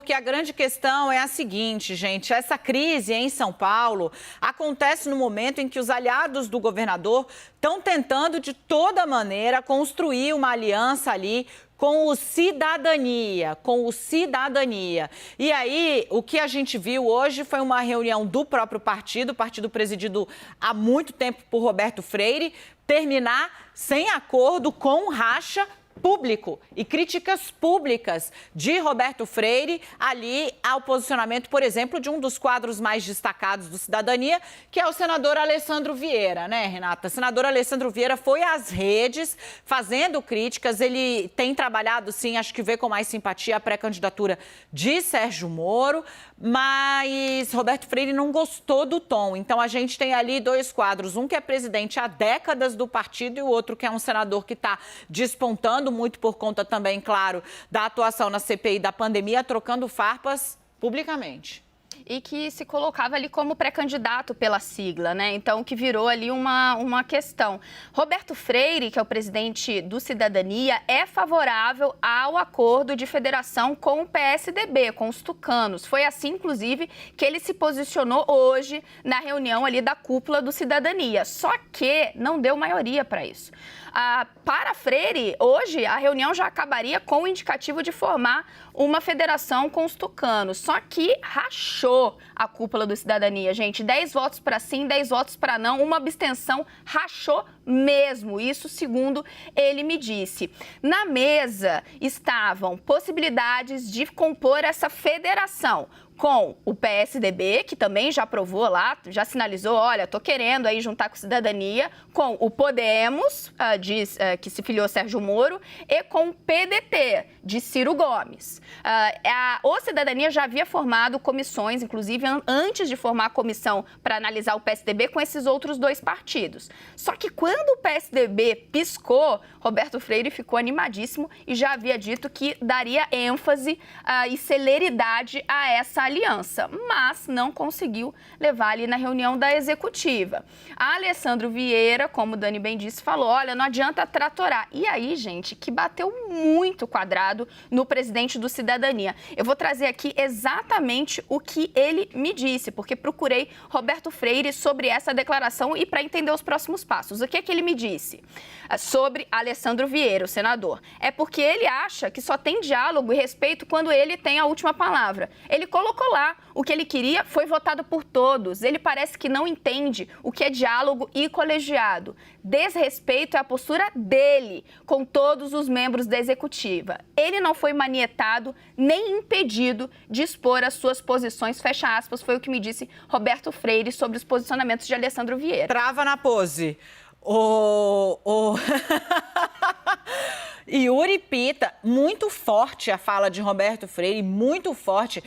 Porque a grande questão é a seguinte, gente, essa crise em São Paulo acontece no momento em que os aliados do governador estão tentando de toda maneira construir uma aliança ali com o Cidadania, E aí, o que a gente viu hoje foi uma reunião do próprio partido, o partido presidido há muito tempo por Roberto Freire, terminar sem acordo com o racha público e críticas públicas de Roberto Freire ali ao posicionamento, por exemplo, de um dos quadros mais destacados do Cidadania, que é o senador Alessandro Vieira, né, Renata? O senador Alessandro Vieira foi às redes fazendo críticas, ele tem trabalhado, sim, acho que vê com mais simpatia a pré-candidatura de Sérgio Moro, mas Roberto Freire não gostou do tom. Então, a gente tem ali dois quadros, um que é presidente há décadas do partido e o outro que é um senador que está despontando muito por conta também, claro, da atuação na CPI da pandemia, trocando farpas publicamente. E que se colocava ali como pré-candidato pela sigla, né? Então, que virou ali uma questão. Roberto Freire, que é o presidente do Cidadania, é favorável ao acordo de federação com o PSDB, com os tucanos. Foi assim, inclusive, que ele se posicionou hoje na reunião ali da cúpula do Cidadania. Só que não deu maioria para isso. Para Freire, hoje, a reunião já acabaria com o indicativo de formar uma federação com os tucanos. Só que rachou a cúpula do Cidadania, gente. 10 votos para sim, 10 votos para não. Uma abstenção, rachou mesmo. Isso segundo ele me disse. Na mesa estavam possibilidades de compor essa federação com o PSDB, que também já aprovou lá, já sinalizou, olha, tô querendo aí juntar com Cidadania, com o Podemos, que se filiou Sérgio Moro, e com o PDT, de Ciro Gomes. O Cidadania já havia formado comissões, inclusive antes de formar a comissão para analisar o PSDB com esses outros dois partidos. Só que quando o PSDB piscou, Roberto Freire ficou animadíssimo e já havia dito que daria ênfase e celeridade a essa aliança, mas não conseguiu levar ali na reunião da executiva. A Alessandro Vieira, como o Dani bem disse, falou, olha, não adianta tratorar. E aí, gente, que bateu muito quadrado no presidente do Cidadania. Eu vou trazer aqui exatamente o que ele me disse, porque procurei Roberto Freire sobre essa declaração e para entender os próximos passos. O que é que ele me disse sobre Alessandro Vieira, o senador? É porque ele acha que só tem diálogo e respeito quando ele tem a última palavra. Ele colocou lá o que ele queria, foi votado por todos. Ele parece que não entende o que é diálogo e colegiado. Desrespeito é a postura dele com todos os membros da executiva. Ele não foi manietado nem impedido de expor as suas posições, fecha aspas, foi o que me disse Roberto Freire sobre os posicionamentos de Alessandro Vieira. Trava na pose. Yuri Pita, muito forte a fala de Roberto Freire, muito forte.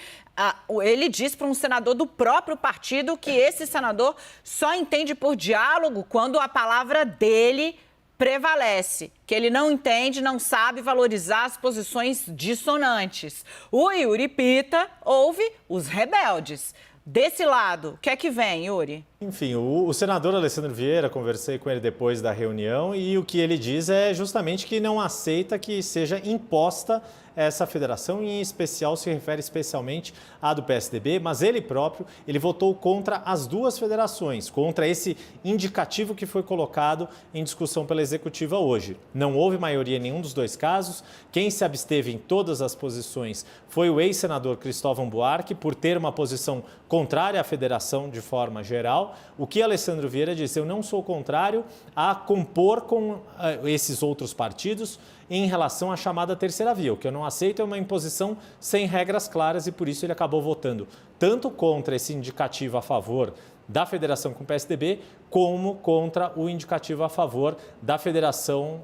Ele disse para um senador do próprio partido que esse senador só entende por diálogo quando a palavra dele prevalece, que ele não entende, não sabe valorizar as posições dissonantes. O Yuri Pita ouve os rebeldes. Desse lado, o que é que vem, Yuri? Enfim, o senador Alessandro Vieira, conversei com ele depois da reunião e o que ele diz é justamente que não aceita que seja imposta essa federação, e em especial se refere especialmente à do PSDB, mas ele próprio, ele votou contra as duas federações, contra esse indicativo que foi colocado em discussão pela executiva hoje. Não houve maioria em nenhum dos dois casos, quem se absteve em todas as posições foi o ex-senador Cristóvão Buarque, por ter uma posição contrária à federação de forma geral. O que Alessandro Vieira disse, eu não sou contrário a compor com esses outros partidos em relação à chamada terceira via. O que eu não aceito é uma imposição sem regras claras e por isso ele acabou votando tanto contra esse indicativo a favor da federação com o PSDB, como contra o indicativo a favor da federação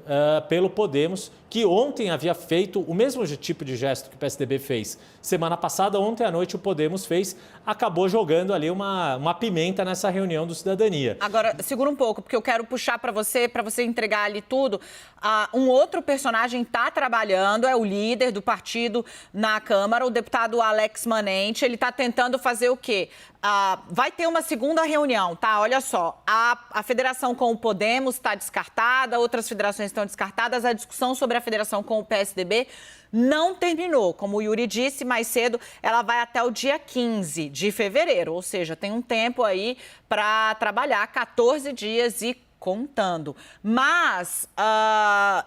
pelo Podemos, que ontem havia feito o mesmo tipo de gesto que o PSDB fez semana passada. Ontem à noite o Podemos fez, acabou jogando ali uma pimenta nessa reunião do Cidadania. Agora, segura um pouco, porque eu quero puxar para você entregar ali tudo. Um outro personagem está trabalhando, é o líder do partido na Câmara, o deputado Alex Manente. Ele está tentando fazer o quê? Vai ter uma segunda segunda reunião, tá? Olha só, a federação com o Podemos está descartada, outras federações estão descartadas, a discussão sobre a federação com o PSDB não terminou. Como o Yuri disse mais cedo, ela vai até o dia 15 de fevereiro, ou seja, tem um tempo aí para trabalhar, 14 dias e contando. Mas,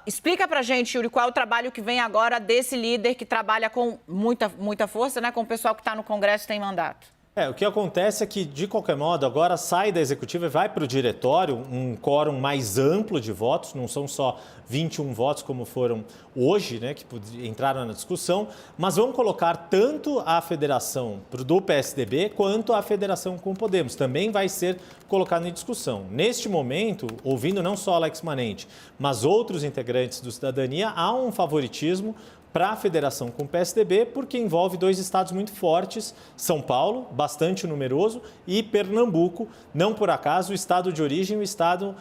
explica pra gente, Yuri, qual é o trabalho que vem agora desse líder que trabalha com muita força, né, com o pessoal que está no Congresso e tem mandato. O que acontece é que, de qualquer modo, agora sai da executiva e vai para o diretório um quórum mais amplo de votos, não são só 21 votos como foram hoje, né, que entraram na discussão, mas vão colocar tanto a federação do PSDB quanto a federação com o Podemos. Também vai ser colocado em discussão. Neste momento, ouvindo não só Alex Manente, mas outros integrantes do Cidadania, há um favoritismo para a federação com o PSDB, porque envolve dois estados muito fortes, São Paulo, bastante numeroso, e Pernambuco, não por acaso, o estado de origem, o estado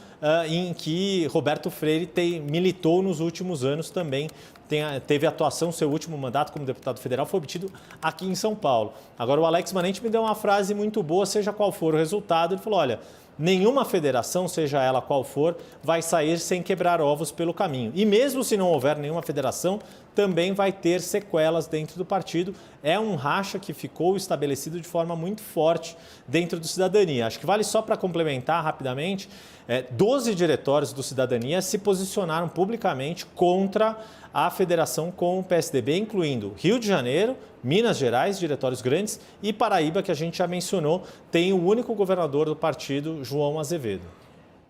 em que Roberto Freire militou nos últimos anos também. Teve atuação, seu último mandato como deputado federal foi obtido aqui em São Paulo. Agora, o Alex Manente me deu uma frase muito boa, seja qual for o resultado, ele falou, olha, nenhuma federação, seja ela qual for, vai sair sem quebrar ovos pelo caminho. E mesmo se não houver nenhuma federação, também vai ter sequelas dentro do partido. É um racha que ficou estabelecido de forma muito forte dentro do Cidadania. Acho que vale só para complementar rapidamente, 12 diretórios do Cidadania se posicionaram publicamente contra a federação com o PSDB, incluindo Rio de Janeiro, Minas Gerais, diretórios grandes, e Paraíba, que a gente já mencionou, tem o único governador do partido, João Azevedo.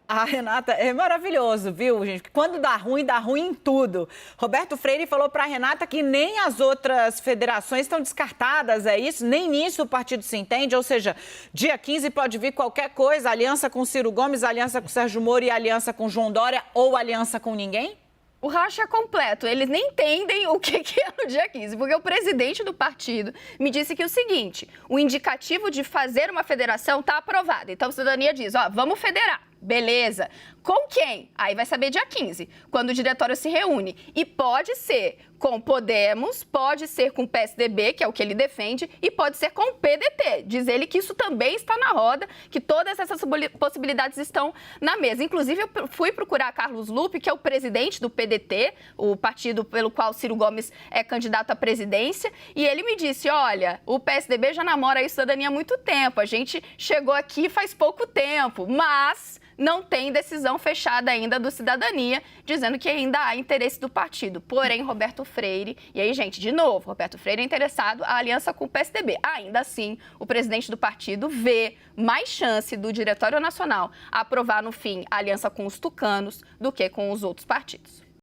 Ah, Renata, é maravilhoso, viu, gente? Quando dá ruim em tudo. Roberto Freire falou para a Renata que nem as outras federações estão descartadas, é isso? Nem nisso o partido se entende, ou seja, dia 15 pode vir qualquer coisa, aliança com Ciro Gomes, aliança com Sérgio Moro e aliança com João Dória, ou aliança com ninguém? O racha é completo. Eles nem entendem o que é no dia 15, porque o presidente do partido me disse que o seguinte, o indicativo de fazer uma federação está aprovado. Então, a cidadania diz, vamos federar. Beleza. Com quem? Aí vai saber dia 15, quando o diretório se reúne. E pode ser com Podemos, pode ser com o PSDB, que é o que ele defende, e pode ser com o PDT. Diz ele que isso também está na roda, que todas essas possibilidades estão na mesa. Inclusive, eu fui procurar Carlos Lupe, que é o presidente do PDT, o partido pelo qual Ciro Gomes é candidato à presidência, e ele me disse, olha, o PSDB já namora a cidadania há muito tempo, a gente chegou aqui faz pouco tempo, mas não tem decisão fechada ainda do Cidadania, dizendo que ainda há interesse do partido. Porém, Roberto Freire, e aí, gente, de novo, Roberto Freire é interessado à aliança com o PSDB. Ainda assim, o presidente do partido vê mais chance do Diretório Nacional aprovar, no fim, a aliança com os tucanos do que com os outros partidos.